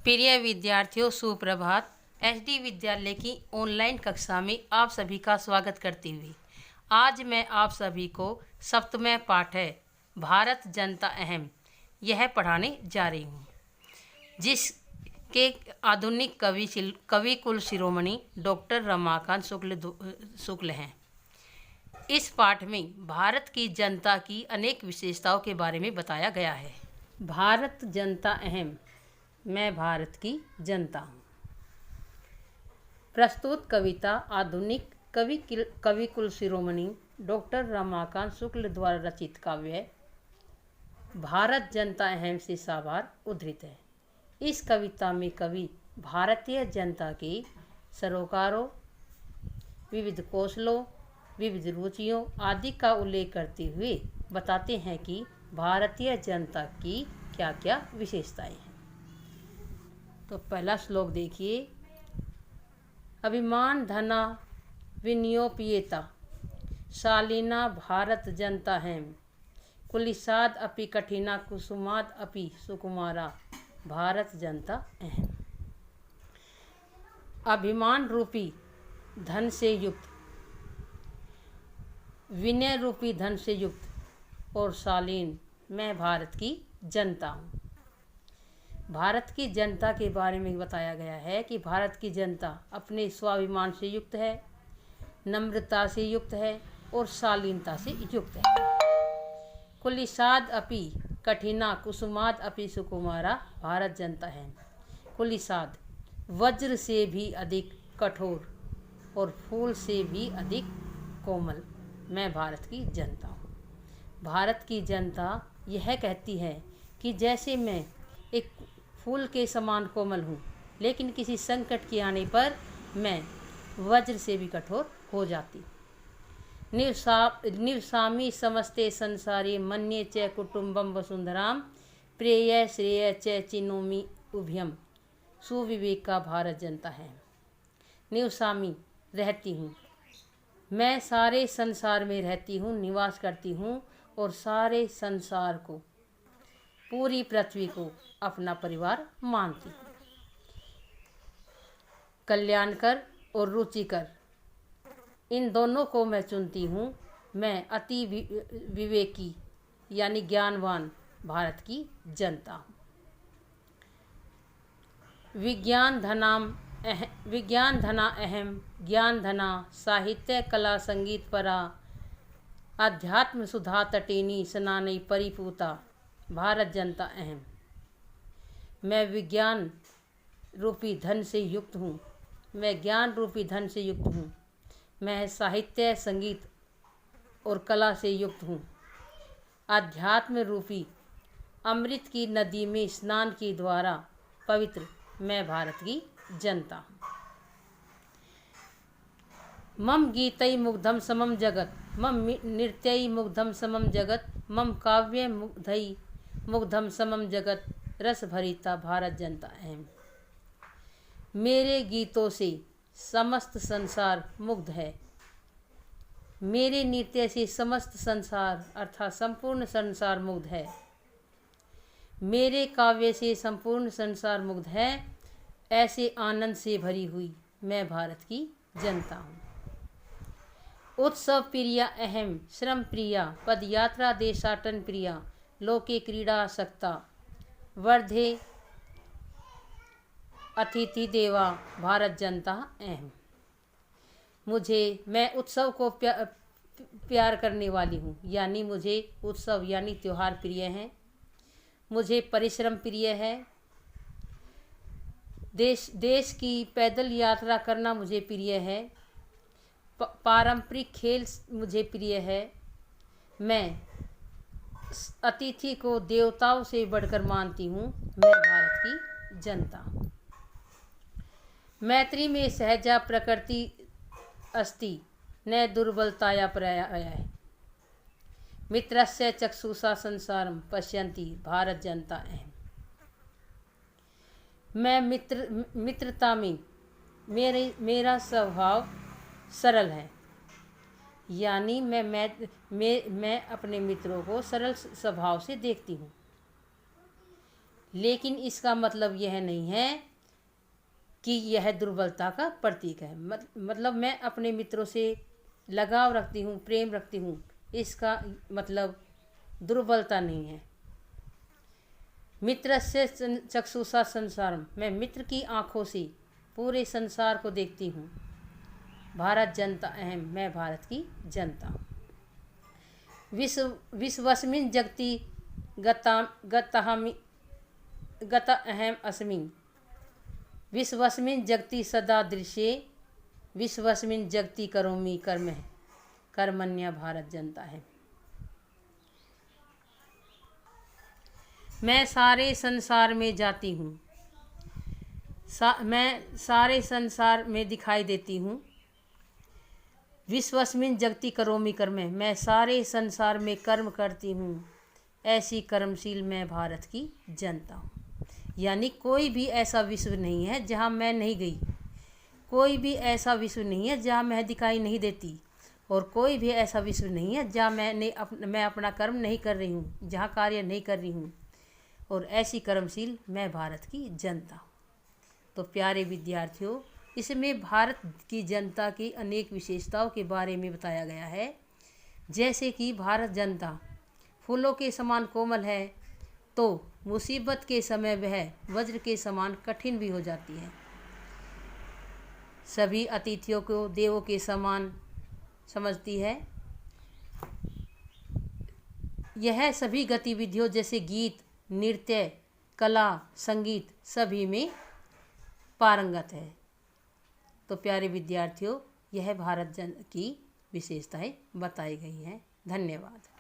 प्रिय विद्यार्थियों, सुप्रभात। एचडी विद्यालय की ऑनलाइन कक्षा में आप सभी का स्वागत करती हुई आज मैं आप सभी को सप्तम पाठ है भारत जनता अहम यह पढ़ाने जा रही हूँ, जिसके आधुनिक कवि कुल शिरोमणि डॉक्टर रमाकांत शुक्ल हैं। इस पाठ में भारत की जनता की अनेक विशेषताओं के बारे में बताया गया है। भारत जनता अहम, मैं भारत की जनता हूँ। प्रस्तुत कविता आधुनिक कवि कुल शिरोमणि डॉक्टर रमाकांत शुक्ल द्वारा रचित काव्य भारत जनता अहम से साभार उद्धृत है। इस कविता में कवि भारतीय जनता के सरोकारों, विविध कौशलों, विविध रुचियों आदि का उल्लेख करते हुए बताते हैं कि भारतीय जनता की क्या क्या विशेषताएं हैं। तो पहला श्लोक देखिए। अभिमान धना विनियोपियेता शालीना भारत जनता हेम कुलिसाद अपि कठिना कुसुमाद अपि सुकुमारा भारत जनता अहम। अभिमान रूपी धन से युक्त, विनय रूपी धन से युक्त और शालीन मैं भारत की जनता हूँ। भारत की जनता के बारे में बताया गया है कि भारत की जनता अपने स्वाभिमान से युक्त है, नम्रता से युक्त है और शालीनता से युक्त है। कुलिसाद अपि कठिना कुसुमाद अपि सुकुमारा भारत जनता है। कुलिसाद वज्र से भी अधिक कठोर और फूल से भी अधिक कोमल मैं भारत की जनता हूँ। भारत की जनता यह कहती है कि जैसे मैं एक फूल के समान कोमल हूँ, लेकिन किसी संकट के आने पर मैं वज्र से भी कठोर हो जाती। निर्सामी समस्ते संसारे मन्ये च कुटुम्बम वसुंधराम प्रेय श्रेय च चिनोमि उभयम सुविवेक का भारत जनता है। निर्सामी रहती हूँ, मैं सारे संसार में रहती हूँ, निवास करती हूँ और सारे संसार को, पूरी पृथ्वी को अपना परिवार मानती हूँ। कल्याणकर और रुचिकर इन दोनों को मैं चुनती हूँ। मैं अति विवेकी यानी ज्ञानवान भारत की जनता हूँ। विज्ञान धना अहम ज्ञान धना साहित्य कला संगीत परा अध्यात्म सुधा तटेनी स्नानई परिपूता भारत जनता अहम। मैं विज्ञान रूपी धन से युक्त हूँ, मैं ज्ञान रूपी धन से युक्त हूँ, मैं साहित्य संगीत और कला से युक्त हूँ। अध्यात्म रूपी अमृत की नदी में स्नान के द्वारा पवित्र मैं भारत की जनता हूँ। मम गीतई मुग्धम समम जगत मम नृत्यई मुग्धम समम जगत मम काव्य मुग्धई मुग्धम समम जगत रस भरिता भारत जनता अहम। मेरे गीतों से समस्त संसार मुग्ध है, मेरे नृत्य से समस्त संसार अर्थात संपूर्ण संसार मुग्ध है, मेरे काव्य से संपूर्ण संसार मुग्ध है। ऐसे आनंद से भरी हुई मैं भारत की जनता हूँ। उत्सव प्रिया अहम श्रम प्रिया पदयात्रा देशाटन प्रिया लोके क्रीड़ा सक्ता वर्धे अतिथि देवा भारत जनता अहम। मैं उत्सव को प्यार करने वाली हूँ, यानी मुझे उत्सव यानी त्यौहार प्रिय हैं। मुझे परिश्रम प्रिय है। देश की पैदल यात्रा करना मुझे प्रिय है। पारंपरिक खेल मुझे प्रिय है। मैं अतिथि को देवताओं से बढ़कर मानती हूँ। मैं भारत की जनता हूँ। मैत्री में सहजा प्रकृति अस्ति न दुर्बलताया पर्याय मित्रस्य चक्षुषा संसारम पश्यन्ति भारत जनता अहम। मैं मित्रता में मेरा स्वभाव सरल है, यानी मैं अपने मित्रों को सरल स्वभाव से देखती हूँ। लेकिन इसका मतलब यह नहीं है कि यह दुर्बलता का प्रतीक है। मतलब मैं अपने मित्रों से लगाव रखती हूँ, प्रेम रखती हूँ, इसका मतलब दुर्बलता नहीं है। मित्रस्य चक्षुषा संसारम, मैं मित्र की आँखों से पूरे संसार को देखती हूँ। भारत जनता अहम, मैं भारत की जनता हूँ। विश्वस्मिन् जगति गत अहम अस्मि, विश्वस्मिन् जगति सदा दृश्ये, विश्वस्मिन् जगति करोमि कर्मः, कर्मण्य भारत जनता है। मैं सारे संसार में जाती हूँ, मैं सारे संसार में दिखाई देती हूँ। विश्वस्मिन् जगति करोमि कर्मः, मैं सारे संसार में कर्म करती हूँ। ऐसी कर्मशील मैं भारत की जनता हूँ। यानी कोई भी ऐसा विश्व नहीं है जहाँ मैं नहीं गई, कोई भी ऐसा विश्व नहीं है जहाँ मैं दिखाई नहीं देती, और कोई भी ऐसा विश्व नहीं है जहाँ मैं अपना कर्म नहीं कर रही हूँ, जहाँ कार्य नहीं कर रही हूँ। और ऐसी कर्मशील मैं भारत की जनता हूँ। तो प्यारे विद्यार्थियों, इसमें भारत की जनता की अनेक विशेषताओं के बारे में बताया गया है। जैसे कि भारत जनता फूलों के समान कोमल है, तो मुसीबत के समय वह वज्र के समान कठिन भी हो जाती है। सभी अतिथियों को देवों के समान समझती है। यह सभी गतिविधियों जैसे गीत, नृत्य, कला, संगीत सभी में पारंगत है। तो प्यारे विद्यार्थियों, यह भारत जन की विशेषताएं बताई गई हैं। धन्यवाद।